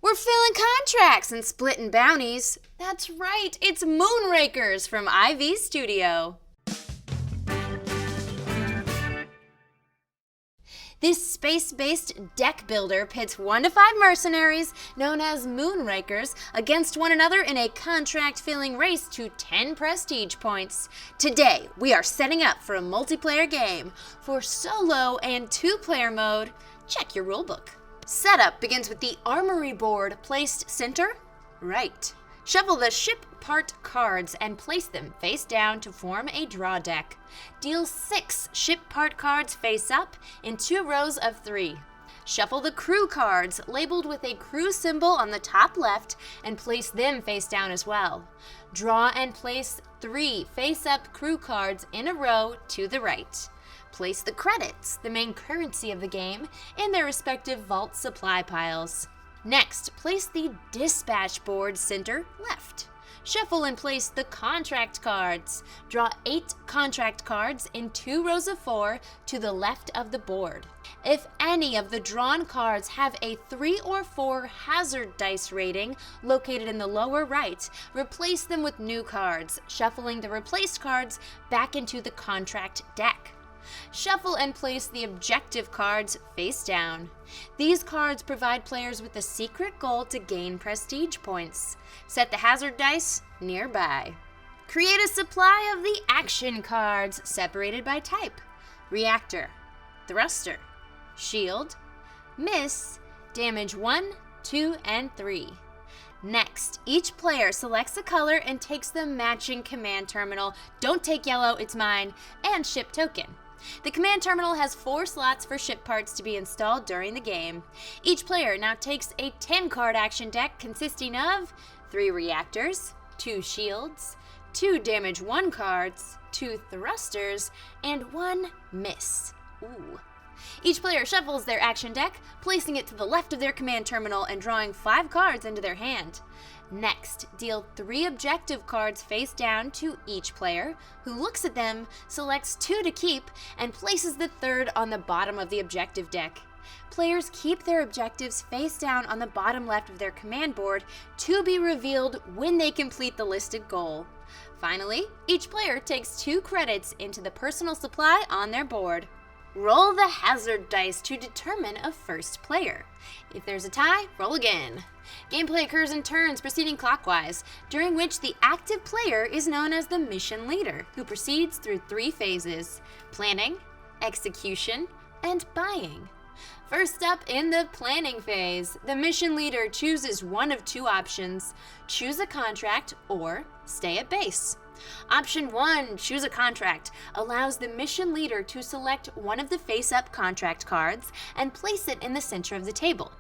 We're filling contracts and splitting bounties. That's right, it's Moonrakers from IV Studio. This space-based deck builder pits 1 to 5 mercenaries, known as Moonrakers, against one another in a contract-filling race to 10 prestige points. Today, we are setting up for a multiplayer game. For solo and 2-player mode, check your rulebook. Setup begins with the armory board placed center, right. Shuffle the ship part cards and place them face down to form a draw deck. Deal 6 ship part cards face up in 2 rows of 3. Shuffle the crew cards labeled with a crew symbol on the top left and place them face down as well. Draw and place 3 face up crew cards in a row to the right. Place the credits, the main currency of the game, in their respective vault supply piles. Next, place the dispatch board center left. Shuffle and place the contract cards. Draw 8 contract cards in 2 rows of 4 to the left of the board. If any of the drawn cards have a 3 or 4 hazard dice rating located in the lower right, replace them with new cards, shuffling the replaced cards back into the contract deck. Shuffle and place the objective cards face down. These cards provide players with a secret goal to gain prestige points. Set the hazard dice nearby. Create a supply of the action cards separated by type: reactor, thruster, shield, miss, damage 1, 2, and 3. Next, each player selects a color and takes the matching command terminal. Don't take yellow, it's mine, and ship token. The command terminal has 4 slots for ship parts to be installed during the game. Each player now takes a 10-card action deck consisting of 3 reactors, 2 shields, 2 damage 1 cards, 2 thrusters, and 1 miss. Ooh. Each player shuffles their action deck, placing it to the left of their command terminal and drawing 5 cards into their hand. Next, deal 3 objective cards face down to each player, who looks at them, selects 2 to keep, and places the 3rd on the bottom of the objective deck. Players keep their objectives face down on the bottom left of their command board to be revealed when they complete the listed goal. Finally, each player takes 2 credits into the personal supply on their board. Roll the hazard dice to determine a first player. If there's a tie, roll again. Gameplay occurs in turns proceeding clockwise, during which the active player is known as the mission leader, who proceeds through 3 phases: planning, execution, and buying. First up in the planning phase, the mission leader chooses one of 2 options: choose a contract or stay at base. Option 1, choose a contract, allows the mission leader to select one of the face-up contract cards and place it in the center of the table.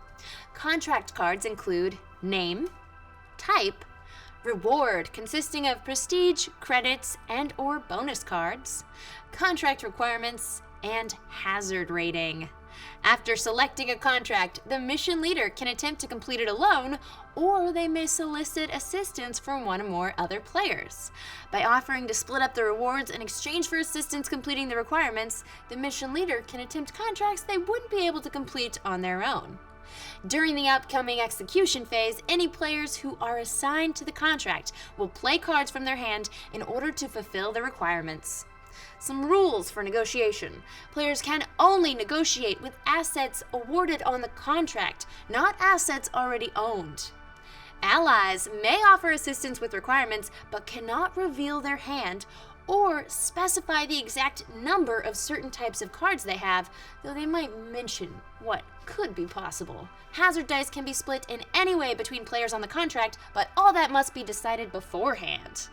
Contract cards include name, type, reward consisting of prestige, credits, and/or bonus cards, contract requirements, and hazard rating. After selecting a contract, the mission leader can attempt to complete it alone, or they may solicit assistance from one or more other players. By offering to split up the rewards in exchange for assistance completing the requirements, the mission leader can attempt contracts they wouldn't be able to complete on their own. During the upcoming execution phase, any players who are assigned to the contract will play cards from their hand in order to fulfill the requirements. Some rules for negotiation. Players can only negotiate with assets awarded on the contract, not assets already owned. Allies may offer assistance with requirements, but cannot reveal their hand or specify the exact number of certain types of cards they have, though they might mention what could be possible. Hazard dice can be split in any way between players on the contract, but all that must be decided beforehand.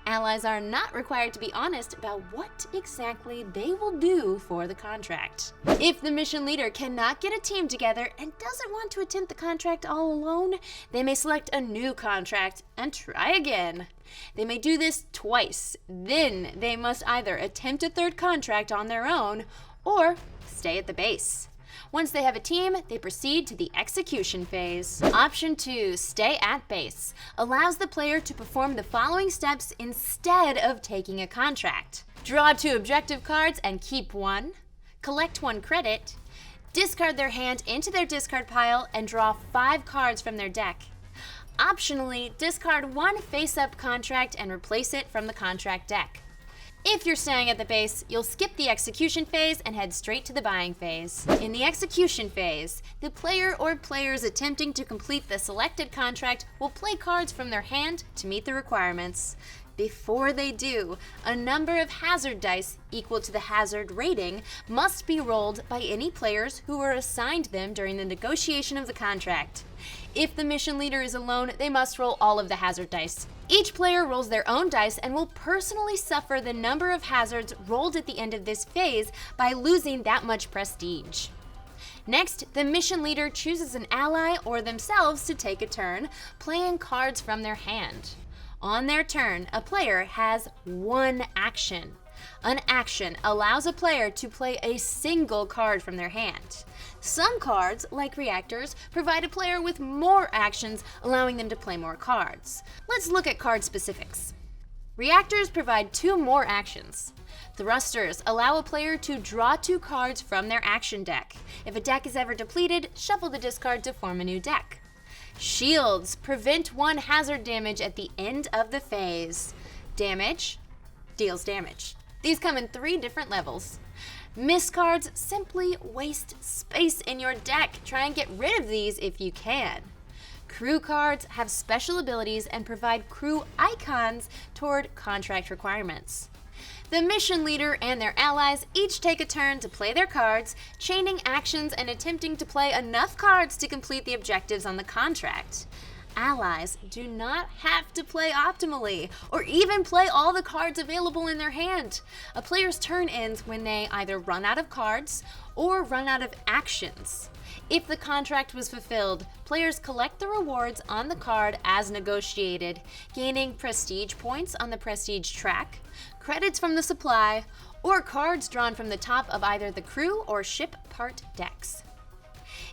Allies are not required to be honest about what exactly they will do for the contract. If the mission leader cannot get a team together and doesn't want to attempt the contract all alone, they may select a new contract and try again. They may do this twice. Then they must either attempt a 3rd contract on their own or stay at the base. Once they have a team, they proceed to the execution phase. Option 2, stay at base, allows the player to perform the following steps instead of taking a contract. Draw 2 objective cards and keep 1, collect 1 credit, discard their hand into their discard pile and draw 5 cards from their deck. Optionally, discard 1 face-up contract and replace it from the contract deck. If you're staying at the base, you'll skip the execution phase and head straight to the buying phase. In the execution phase, the player or players attempting to complete the selected contract will play cards from their hand to meet the requirements. Before they do, a number of hazard dice equal to the hazard rating must be rolled by any players who were assigned them during the negotiation of the contract. If the mission leader is alone, they must roll all of the hazard dice. Each player rolls their own dice and will personally suffer the number of hazards rolled at the end of this phase by losing that much prestige. Next, the mission leader chooses an ally or themselves to take a turn, playing cards from their hand. On their turn, a player has 1 action. An action allows a player to play a single card from their hand. Some cards, like reactors, provide a player with more actions, allowing them to play more cards. Let's look at card specifics. Reactors provide 2 more actions. Thrusters allow a player to draw 2 cards from their action deck. If a deck is ever depleted, shuffle the discard to form a new deck. Shields prevent 1 hazard damage at the end of the phase. Damage deals damage. These come in 3 different levels. Miss cards simply waste space in your deck. Try and get rid of these if you can. Crew cards have special abilities and provide crew icons toward contract requirements. The mission leader and their allies each take a turn to play their cards, chaining actions and attempting to play enough cards to complete the objectives on the contract. Allies do not have to play optimally, or even play all the cards available in their hand. A player's turn ends when they either run out of cards or run out of actions. If the contract was fulfilled, players collect the rewards on the card as negotiated, gaining prestige points on the prestige track, credits from the supply, or cards drawn from the top of either the crew or ship part decks.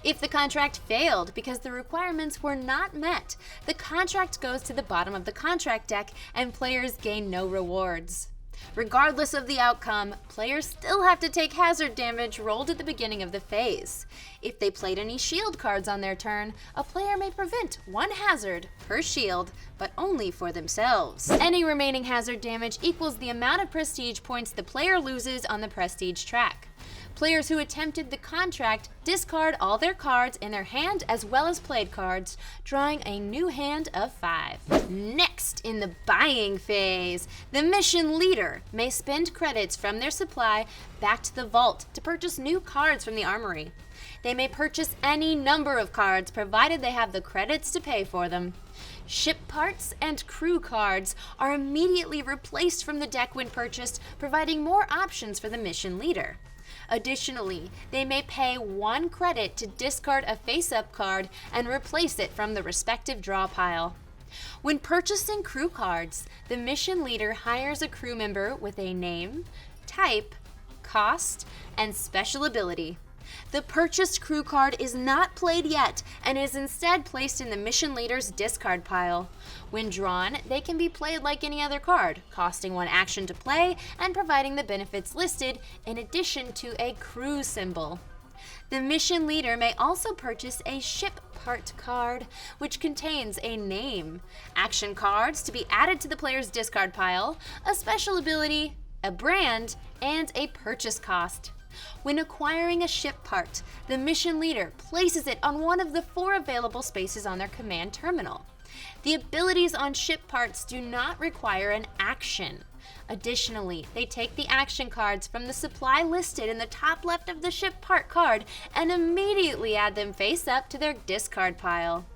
If the contract failed because the requirements were not met, the contract goes to the bottom of the contract deck and players gain no rewards. Regardless of the outcome, players still have to take hazard damage rolled at the beginning of the phase. If they played any shield cards on their turn, a player may prevent 1 hazard per shield, but only for themselves. Any remaining hazard damage equals the amount of prestige points the player loses on the prestige track. Players who attempted the contract discard all their cards in their hand as well as played cards, drawing a new hand of 5. Next, in the buying phase, the mission leader may spend credits from their supply back to the vault to purchase new cards from the armory. They may purchase any number of cards provided they have the credits to pay for them. Ship parts and crew cards are immediately replaced from the deck when purchased, providing more options for the mission leader. Additionally, they may pay 1 credit to discard a face-up card and replace it from the respective draw pile. When purchasing crew cards, the mission leader hires a crew member with a name, type, cost, and special ability. The purchased crew card is not played yet and is instead placed in the mission leader's discard pile. When drawn, they can be played like any other card, costing 1 action to play and providing the benefits listed in addition to a crew symbol. The mission leader may also purchase a ship part card, which contains a name, action cards to be added to the player's discard pile, a special ability, a brand, and a purchase cost. When acquiring a ship part, the mission leader places it on one of the 4 available spaces on their command terminal. The abilities on ship parts do not require an action. Additionally, they take the action cards from the supply listed in the top left of the ship part card and immediately add them face up to their discard pile.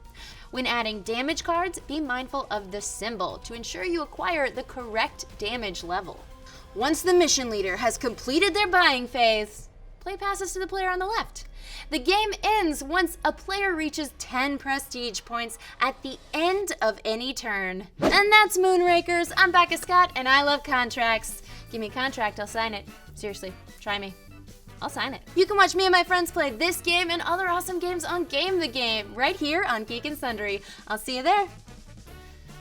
When adding damage cards, be mindful of the symbol to ensure you acquire the correct damage level. Once the mission leader has completed their buying phase, play passes to the player on the left. The game ends once a player reaches 10 prestige points at the end of any turn. And that's Moonrakers. I'm Becca Scott, and I love contracts. Give me a contract, I'll sign it. Seriously, try me. I'll sign it. You can watch me and my friends play this game and other awesome games on Game the Game right here on Geek and Sundry. I'll see you there.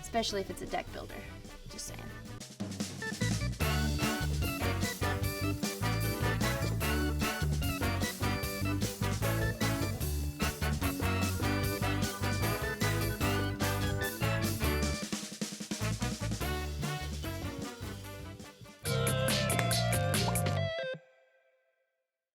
Especially if it's a deck builder. Just saying.